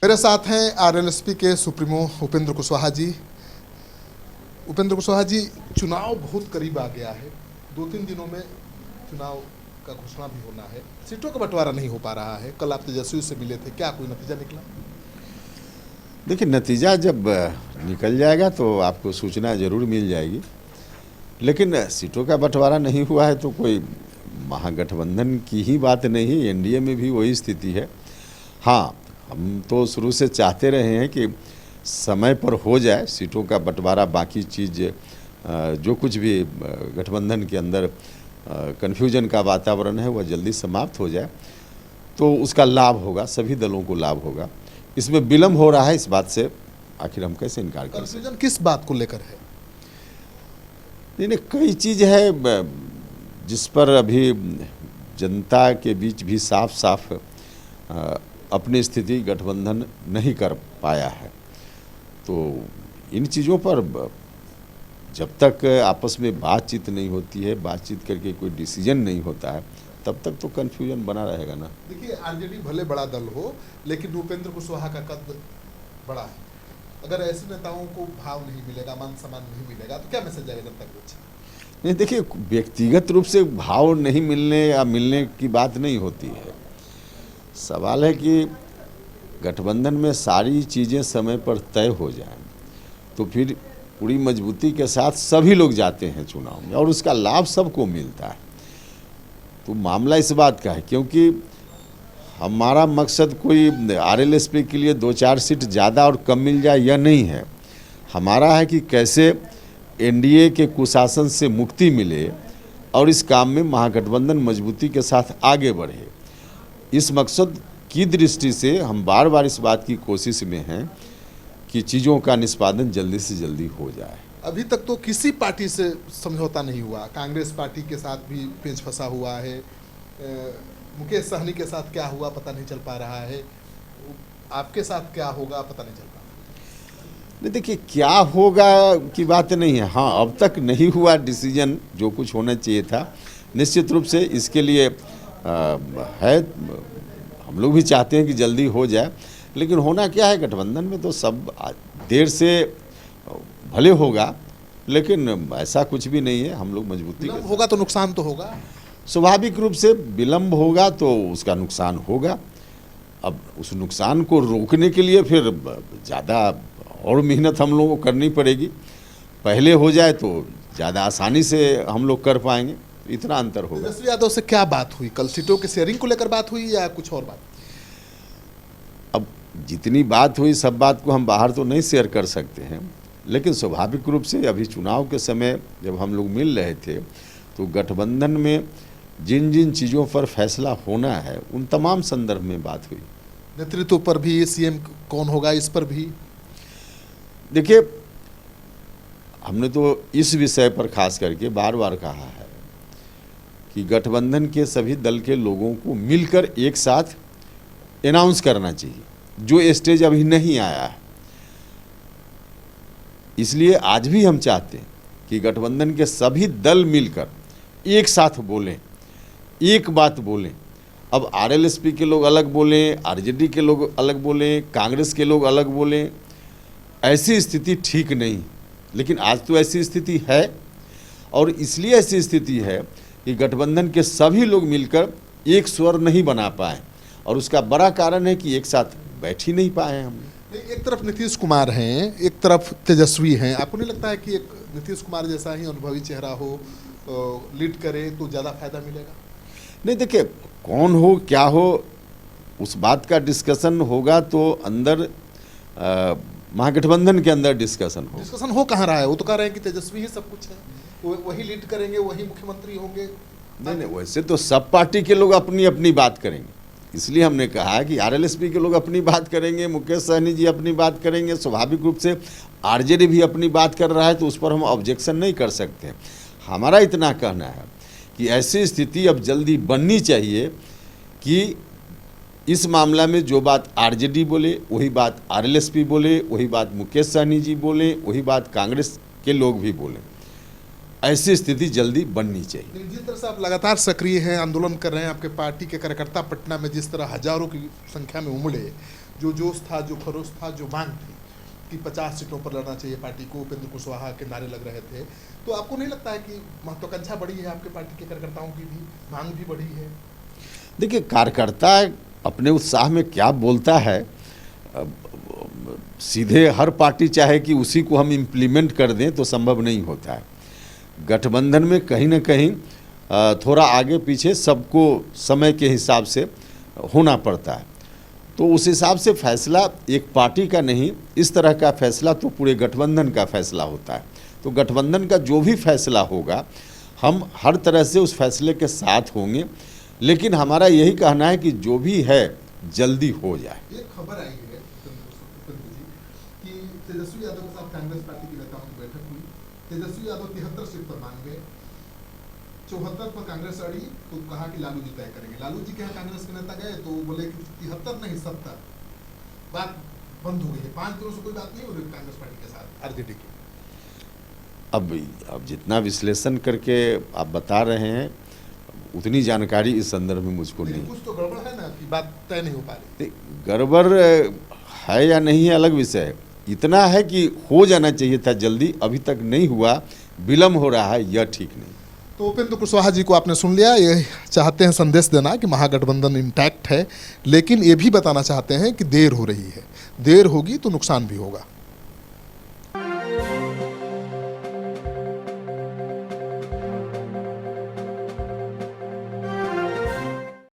मेरे साथ हैं आरएलएसपी के सुप्रीमो उपेंद्र कुशवाहा जी। उपेंद्र कुशवाहा जी, चुनाव बहुत करीब आ गया है। 2-3 दिनों में चुनाव का घोषणा भी होना है। सीटों का बंटवारा नहीं हो पा रहा है। कल आप तेजस्वी से मिले थे, क्या कोई नतीजा निकला? देखिए, नतीजा जब निकल जाएगा तो आपको सूचना ज़रूर मिल जाएगी। लेकिन सीटों का बंटवारा नहीं हुआ है तो कोई महागठबंधन की ही बात नहीं, एनडीए में भी वही स्थिति है। हाँ, हम तो शुरू से चाहते रहे हैं कि समय पर हो जाए सीटों का बंटवारा, बाकी चीज़ जो कुछ भी गठबंधन के अंदर कन्फ्यूजन का वातावरण है वह जल्दी समाप्त हो जाए तो उसका लाभ होगा, सभी दलों को लाभ होगा। इसमें विलम्ब हो रहा है, इस बात से आखिर हम कैसे इनकार कर सकते हैं? कन्फ्यूजन किस बात को लेकर है? नहीं, कई चीज़ है जिस पर अभी जनता के बीच भी साफ साफ अपनी स्थिति गठबंधन नहीं कर पाया है। तो इन चीज़ों पर जब तक आपस में बातचीत नहीं होती है, बातचीत करके कोई डिसीजन नहीं होता है, तब तक तो कन्फ्यूजन बना रहेगा ना। देखिए, आरजेडी भले बड़ा दल हो, लेकिन उपेंद्र कुशवाहा का कद बड़ा है। अगर ऐसे नेताओं को भाव नहीं मिलेगा, मान सम्मान नहीं मिलेगा, तो क्या मैसेज जाएगा जनता को? नहीं, देखिए, व्यक्तिगत रूप से भाव नहीं मिलने या मिलने की बात नहीं होती है। सवाल है कि गठबंधन में सारी चीज़ें समय पर तय हो जाएं तो फिर पूरी मजबूती के साथ सभी लोग जाते हैं चुनाव में और उसका लाभ सबको मिलता है। तो मामला इस बात का है, क्योंकि हमारा मकसद कोई आरएलएसपी के लिए 2-4 सीट ज़्यादा और कम मिल जाए यह नहीं है। हमारा है कि कैसे एनडीए के कुशासन से मुक्ति मिले और इस काम में महागठबंधन मजबूती के साथ आगे बढ़े। इस मकसद की दृष्टि से हम बार बार इस बात की कोशिश में हैं कि चीज़ों का निष्पादन जल्दी से जल्दी हो जाए। अभी तक तो किसी पार्टी से समझौता नहीं हुआ। कांग्रेस पार्टी के साथ भी पेच फंसा हुआ है। मुकेश सहनी के साथ क्या हुआ पता नहीं चल पा रहा है। आपके साथ क्या होगा पता नहीं चल पा रहा। नहीं, देखिए, क्या होगा की बात नहीं है। हाँ, अब तक नहीं हुआ डिसीजन जो कुछ होना चाहिए था। निश्चित रूप से इसके लिए है, हम लोग भी चाहते हैं कि जल्दी हो जाए, लेकिन होना क्या है, गठबंधन में तो सब देर से भले होगा, लेकिन ऐसा कुछ भी नहीं है। हम लोग मजबूती विलम्ब होगा तो नुकसान तो होगा। स्वाभाविक रूप से विलम्ब होगा तो उसका नुकसान होगा। अब उस नुकसान को रोकने के लिए फिर ज़्यादा और मेहनत हम लोगों को करनी पड़ेगी। पहले हो जाए तो ज़्यादा आसानी से हम लोग कर पाएंगे, इतना अंतर होगा। तेजस्वी यादव से क्या बात हुई? कल सीटों के शेयरिंग को लेकर बात हुई या कुछ और बात? अब जितनी बात हुई सब बात को हम बाहर तो नहीं शेयर कर सकते हैं, लेकिन स्वाभाविक रूप से अभी चुनाव के समय जब हम लोग मिल रहे थे तो गठबंधन में जिन जिन चीज़ों पर फैसला होना है उन तमाम संदर्भ में बात हुई। नेतृत्व पर भी, सीएम कौन होगा इस पर भी? देखिए, हमने तो इस विषय पर खास करके बार बार कहा है कि गठबंधन के सभी दल के लोगों को मिलकर एक साथ अनाउंस करना चाहिए, जो स्टेज अभी नहीं आया है। इसलिए आज भी हम चाहते हैं कि गठबंधन के सभी दल मिलकर एक साथ बोलें, एक बात बोलें। अब आरएलएसपी के लोग अलग बोलें, आरजेडी के लोग अलग बोलें, कांग्रेस के लोग अलग बोलें, ऐसी स्थिति ठीक नहीं। लेकिन आज तो ऐसी स्थिति है, और इसलिए ऐसी स्थिति है कि गठबंधन के सभी लोग मिलकर एक स्वर नहीं बना पाए, और उसका बड़ा कारण है कि एक साथ बैठ ही नहीं पाए हैं हम। एक तरफ नीतीश कुमार हैं, एक तरफ तेजस्वी हैं। आपको नहीं लगता है कि एक नीतीश कुमार जैसा ही अनुभवी चेहरा हो, लीड करे तो ज़्यादा फायदा मिलेगा? नहीं, देखिए, कौन हो क्या हो उस बात का डिस्कशन होगा तो अंदर महागठबंधन के अंदर डिस्कशन हो कहाँ रहा है? वो तो कह रहे हैं कि तेजस्वी ही सब कुछ है, वही लीड करेंगे, वही मुख्यमंत्री होंगे। नहीं, वैसे तो सब पार्टी के लोग अपनी अपनी बात करेंगे। इसलिए हमने कहा कि आरएलएसपी के लोग अपनी बात करेंगे, मुकेश सहनी जी अपनी बात करेंगे, स्वाभाविक रूप से आरजेडी भी अपनी बात कर रहा है, तो उस पर हम ऑब्जेक्शन नहीं कर सकते। हमारा इतना कहना है कि ऐसी स्थिति अब जल्दी बननी चाहिए कि इस मामला में जो बात आरजेडी बोले वही बात आरएलएसपी बोले, वही बात मुकेश सहनी जी बोले, वही बात कांग्रेस के लोग भी बोले। ऐसी स्थिति जल्दी बननी चाहिए। जिस तरह से आप लगातार सक्रिय हैं, आंदोलन कर रहे हैं, आपके पार्टी के कार्यकर्ता पटना में जिस तरह हजारों की संख्या में उमड़े, जो जोश था, जो खरोश था, जो मांग थी कि 50 सीटों पर लड़ना चाहिए पार्टी को, उपेंद्र कुशवाहा के नारे लग रहे थे, तो आपको नहीं लगता है कि महत्वाकांक्षा बढ़ी है, आपके पार्टी के कार्यकर्ताओं की भी मांग भी बढ़ी है? देखिए, कार्यकर्ता अपने उत्साह में क्या बोलता है, अब सीधे हर पार्टी चाहे कि उसी को हम इम्प्लीमेंट कर दें तो संभव नहीं होता है। गठबंधन में कहीं ना कहीं थोड़ा आगे पीछे सबको समय के हिसाब से होना पड़ता है, तो उस हिसाब से फैसला एक पार्टी का नहीं, इस तरह का फैसला तो पूरे गठबंधन का फैसला होता है। तो गठबंधन का जो भी फैसला होगा हम हर तरह से उस फैसले के साथ होंगे, लेकिन हमारा यही कहना है कि जो भी है जल्दी हो जाए। एक खबर आई है उपेंद्र जी कि तेजस्वी यादव के साथ कांग्रेस पार्टी के नेताओं की बैठक हुई। तेजस्वी यादव 73 सीट पर मान गए, 74 पर कांग्रेस अड़ी तो कहा कि लालू जी तय करेंगे। लालू जी के यहाँ कांग्रेस के नेता गए तो बोले कि 73 नहीं 70। बात बंद हो गई है, 5 दिनों से कोई बात नहीं हो रही कांग्रेस पार्टी के साथ आरजेडी की। अब जितना विश्लेषण करके आप बता रहे हैं उतनी जानकारी इस संदर्भ में मुझको नहीं। कुछ तो गड़बड़ है ना कि बात तय नहीं हो पा रही। गड़बड़ है या नहीं है अलग विषय है, इतना है कि हो जाना चाहिए था जल्दी, अभी तक नहीं हुआ, विलम्ब हो रहा है, यह ठीक नहीं। तो उपेंद्र कुशवाहा जी को आपने सुन लिया, ये चाहते हैं संदेश देना कि महागठबंधन इंटैक्ट है, लेकिन ये भी बताना चाहते हैं कि देर हो रही है, देर होगी तो नुकसान भी होगा।